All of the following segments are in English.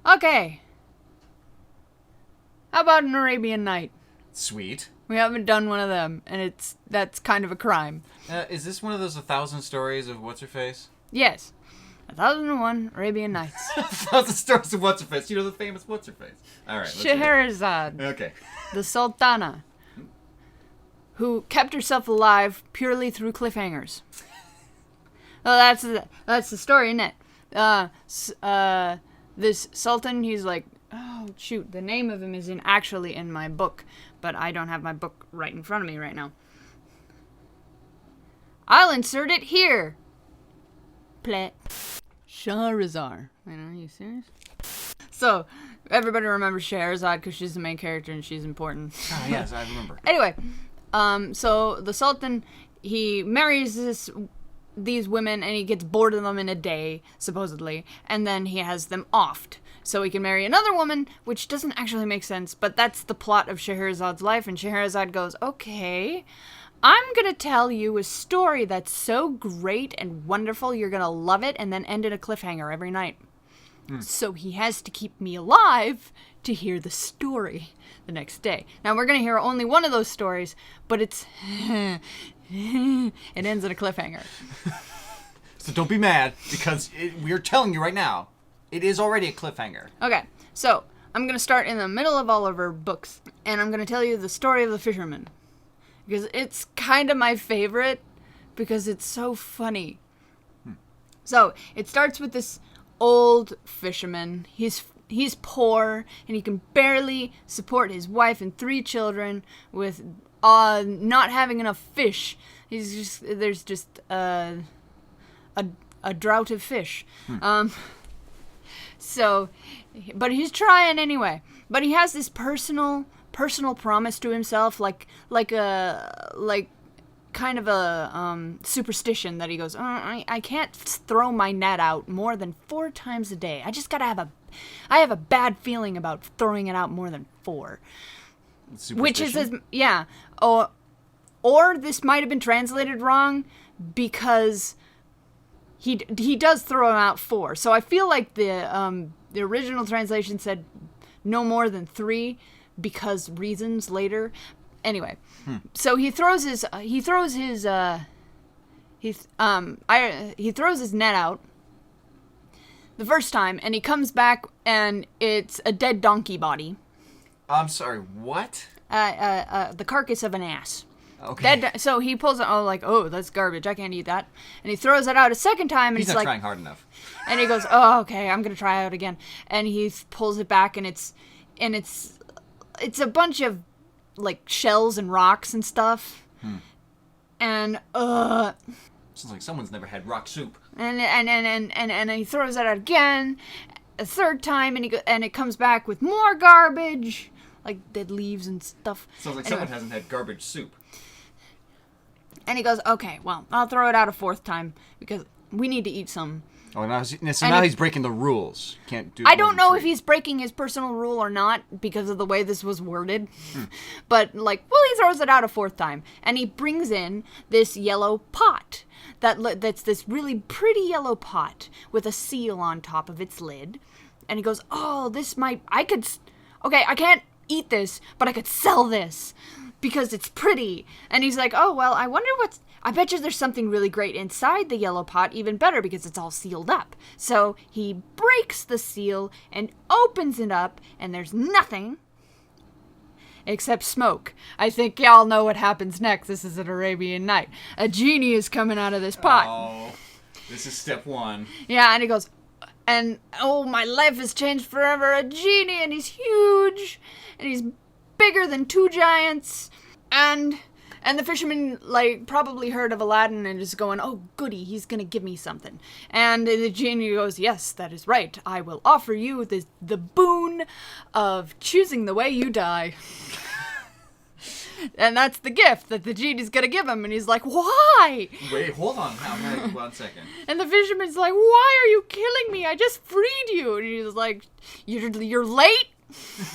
Okay. How about an Arabian Night? Sweet. We haven't done one of them, and that's kind of a crime. Is this one of those 1,000 stories of What's-Her-Face? Yes. 1001 Arabian Nights. 1,000 stories of What's-Her-Face. You know the famous What's-Her-Face. All right. Let's hear it. Scheherazade, Okay. the Sultana, who kept herself alive purely through cliffhangers. Well, that's the story, isn't it? This Sultan, he's like, oh shoot, the name of him is actually in my book, but I don't have my book right in front of me right now. I'll insert it here. Plet. Shahrazad. Wait, are you serious? So, everybody remembers Scheherazade because she's the main character and she's important. Oh, yes, I remember. Anyway, so the Sultan, he marries these women and he gets bored of them in a day, supposedly, and then he has them offed. So he can marry another woman, which doesn't actually make sense, but that's the plot of Scheherazade's life, and Scheherazade goes, okay, I'm gonna tell you a story that's so great and wonderful, you're gonna love it, and then end in a cliffhanger every night. So he has to keep me alive to hear the story the next day. Now we're gonna hear only one of those stories, but it ends in a cliffhanger. So don't be mad, because we're telling you right now, it is already a cliffhanger. Okay, so I'm going to start in the middle of all of her books, and I'm going to tell you the story of the Fisherman. Because it's kind of my favorite, because it's so funny. So, it starts with this old fisherman. He's poor, and he can barely support his wife and 3 children with not having enough fish. There's just a drought of fish. So, but he's trying anyway. But he has this personal promise to himself, like kind of a superstition that he goes, I can't throw my net out more than 4 times a day. I just gotta I have a bad feeling about throwing it out more than 4. Which is or this might have been translated wrong because he does throw them out 4. So I feel like the original translation said no more than 3 because reasons later. Anyway, so he throws his net out the first time, and he comes back and it's a dead donkey body. I'm sorry, what? The carcass of an ass. Okay. So he pulls it, that's garbage, I can't eat that. And he throws it out a second time, and he's not trying hard enough. And he goes, oh, okay, I'm gonna try out again. And he pulls it back, and it's a bunch of like shells and rocks and stuff. And sounds like someone's never had rock soup. And he throws it out again, a third time, and it comes back with more garbage, like dead leaves and stuff. Sounds like someone hasn't had garbage soup. And he goes, okay, well, I'll throw it out a 4th time because we need to eat some. Oh, now he's breaking the rules. Can't do. I don't know if he's breaking his personal rule or not because of the way this was worded. But he throws it out a 4th time, and he brings in this yellow pot that's this really pretty yellow pot with a seal on top of its lid. And he goes, oh, I can't eat this, but I could sell this because it's pretty. And he's like, oh, well, I bet you there's something really great inside the yellow pot, even better because it's all sealed up. So he breaks the seal and opens it up, and there's nothing except smoke. I think y'all know what happens next. This is an Arabian Night. A genie is coming out of this pot. Oh, this is step 1. Yeah, and he goes, my life has changed forever. A genie, and he's huge, and he's bigger than 2 giants, and the fisherman, probably heard of Aladdin and is going, oh, goody, he's gonna give me something. And the genie goes, yes, that is right. I will offer you the boon of choosing the way you die. And that's the gift that the genie's gonna give him, and he's like, why? Wait, hold on. Now, 1 second. And the fisherman's like, why are you killing me? I just freed you. And he's like, you're late,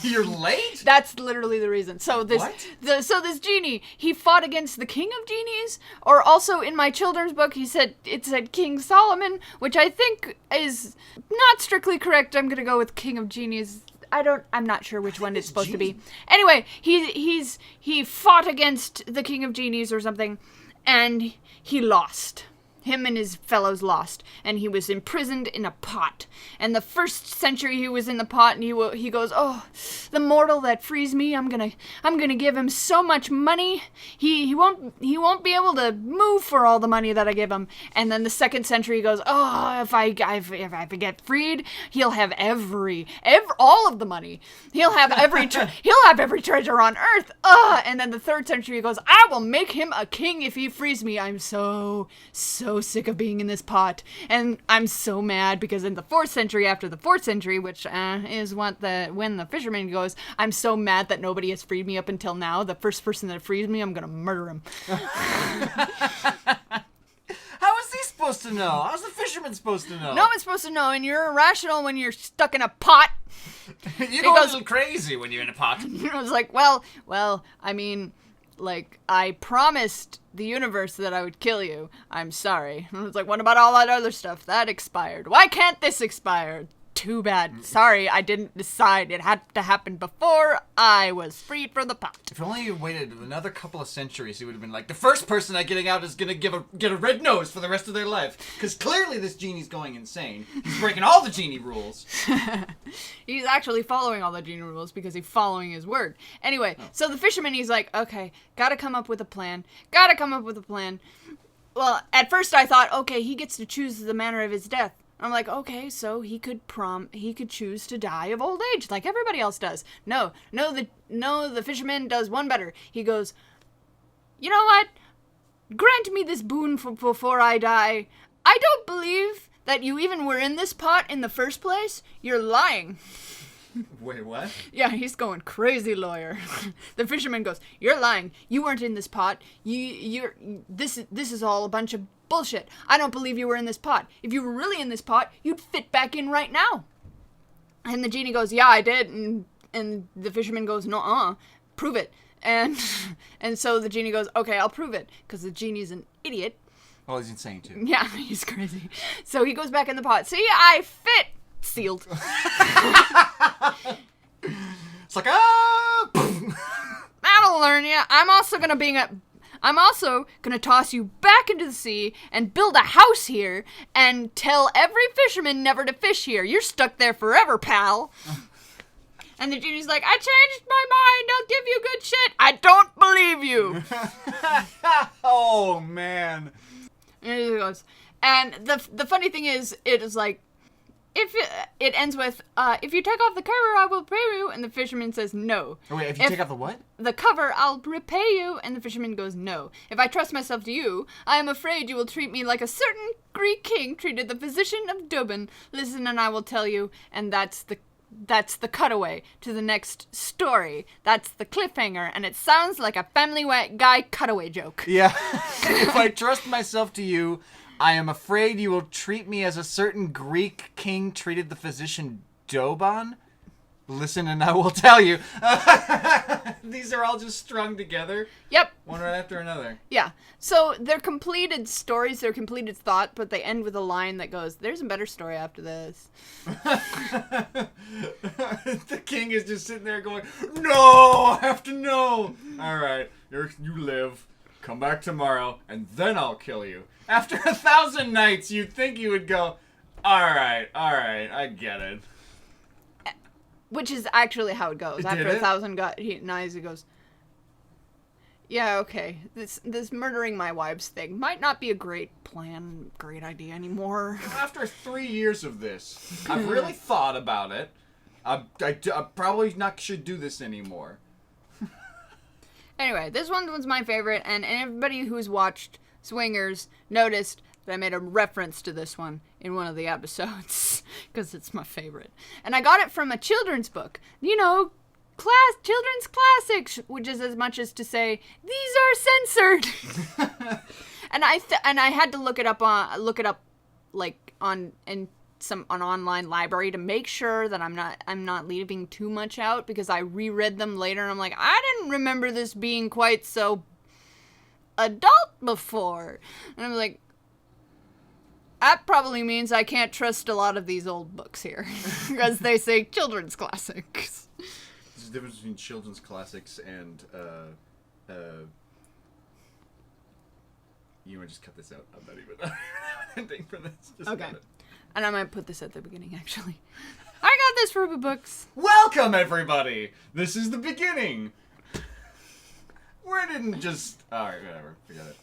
You're late? That's literally the reason. So this What? so this genie, he fought against the king of genies, or also in my children's book it said King Solomon, which I think is not strictly correct. I'm gonna go with King of Genies. I'm not sure which one it's supposed to be. Anyway, he fought against the King of Genies or something, and he lost. Him and his fellows lost, and he was imprisoned in a pot. And the first century he was in the pot, and he goes, "Oh, the mortal that frees me, I'm gonna give him so much money. He won't be able to move for all the money that I give him." And then the second century he goes, "Oh, if I get freed, he'll have all of the money. He'll have every treasure on earth." And then the third century he goes, "I will make him a king if he frees me. I'm so sick of being in this pot." And I'm so mad because in the 4th century, after the 4th century, which is when the fisherman goes, "I'm so mad that nobody has freed me up until now. The first person that frees me, I'm gonna murder him." How is he supposed to know? How's the fisherman supposed to know? No one's supposed to know, and you're irrational when you're stuck in a pot. You go a little crazy when you're in a pot. I was like, well, I mean, like, I promised the universe that I would kill you. I'm sorry. And I was like, what about all that other stuff? That expired. Why can't this expire? Too bad. Sorry, I didn't decide. It had to happen before I was freed from the pot. If only you waited another couple of centuries, he would have been like, the first person I'm getting out is gonna get a red nose for the rest of their life. Because clearly this genie's going insane. He's breaking all the genie rules. He's actually following all the genie rules because he's following his word. Anyway, So the fisherman, he's like, okay, gotta come up with a plan. Well, at first I thought, okay, he gets to choose the manner of his death. I'm like, okay, so he could choose to die of old age like everybody else does. No, the fisherman does one better. He goes, "You know what? Grant me this boon before I die. I don't believe that you even were in this pot in the first place. You're lying." Wait, what? Yeah, he's going crazy lawyer. The fisherman goes, "You're lying. You weren't in this pot. This is all a bunch of bullshit. I don't believe you were in this pot. If you were really in this pot, you'd fit back in right now." And the genie goes, "Yeah, I did." And the fisherman goes, "No, prove it." And so the genie goes, "Okay, I'll prove it," because the genie's an idiot. Oh, he's insane too. Yeah, he's crazy. So he goes back in the pot. "See, I fit." Sealed. It's like, That'll learn you. I'm also gonna toss you back into the sea and build a house here and tell every fisherman never to fish here. You're stuck there forever, pal. And the genie's like, "I changed my mind. I'll give you good shit." "I don't believe you." Oh, man. And he goes, and the funny thing is, it is like, if it ends with, "If you take off the cover, I will pay you." And the fisherman says, "No." Oh, wait, if you take off the what? "The cover, I'll repay you." And the fisherman goes, "No. If I trust myself to you, I am afraid you will treat me like a certain Greek king treated the physician of Duban. Listen, and I will tell you." And that's the cutaway to the next story. That's the cliffhanger, and it sounds like a Family Guy cutaway joke. Yeah. "If I trust myself to you, I am afraid you will treat me as a certain Greek king treated the physician Doban. Listen and I will tell you." These are all just strung together. Yep. One right after another. Yeah. So they're completed stories, they're completed thought, but they end with a line that goes, "There's a better story after this." The king is just sitting there going, "No, I have to know." "All right, you live. Come back tomorrow, and then I'll kill you." After 1,000 nights, you'd think you would go, all right, I get it. Which is actually how it goes. After 1,000 nights, it goes, "Yeah, okay. This murdering my wives thing might not be a great idea anymore." After 3 years of this, I've really thought about it. I probably should do this anymore. Anyway, this one was my favorite, and everybody who's watched Swingers noticed that I made a reference to this one in one of the episodes, because it's my favorite. And I got it from a children's book. Children's classics, which is as much as to say, these are censored. And I had to look it up, and an online library to make sure that I'm not leaving too much out, because I reread them later and I'm like, I didn't remember this being quite so adult before. And I'm like, that probably means I can't trust a lot of these old books here, because they say children's classics. There's a difference between children's classics and you want to just cut this out? I'm not even ending for this. Just Okay. cut it. And I might put this at the beginning, actually. I got this from books. Welcome, everybody! This is the beginning! We didn't just... Alright, whatever. Forget it.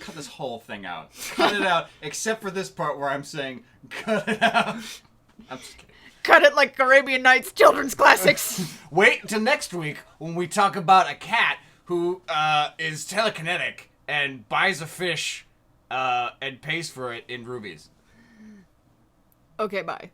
Cut this whole thing out. Cut it out, except for this part where I'm saying, cut it out. I'm just kidding. Cut it like Arabian Nights children's classics. Wait until next week when we talk about a cat who is telekinetic and buys a fish and pays for it in rubies. Okay, bye.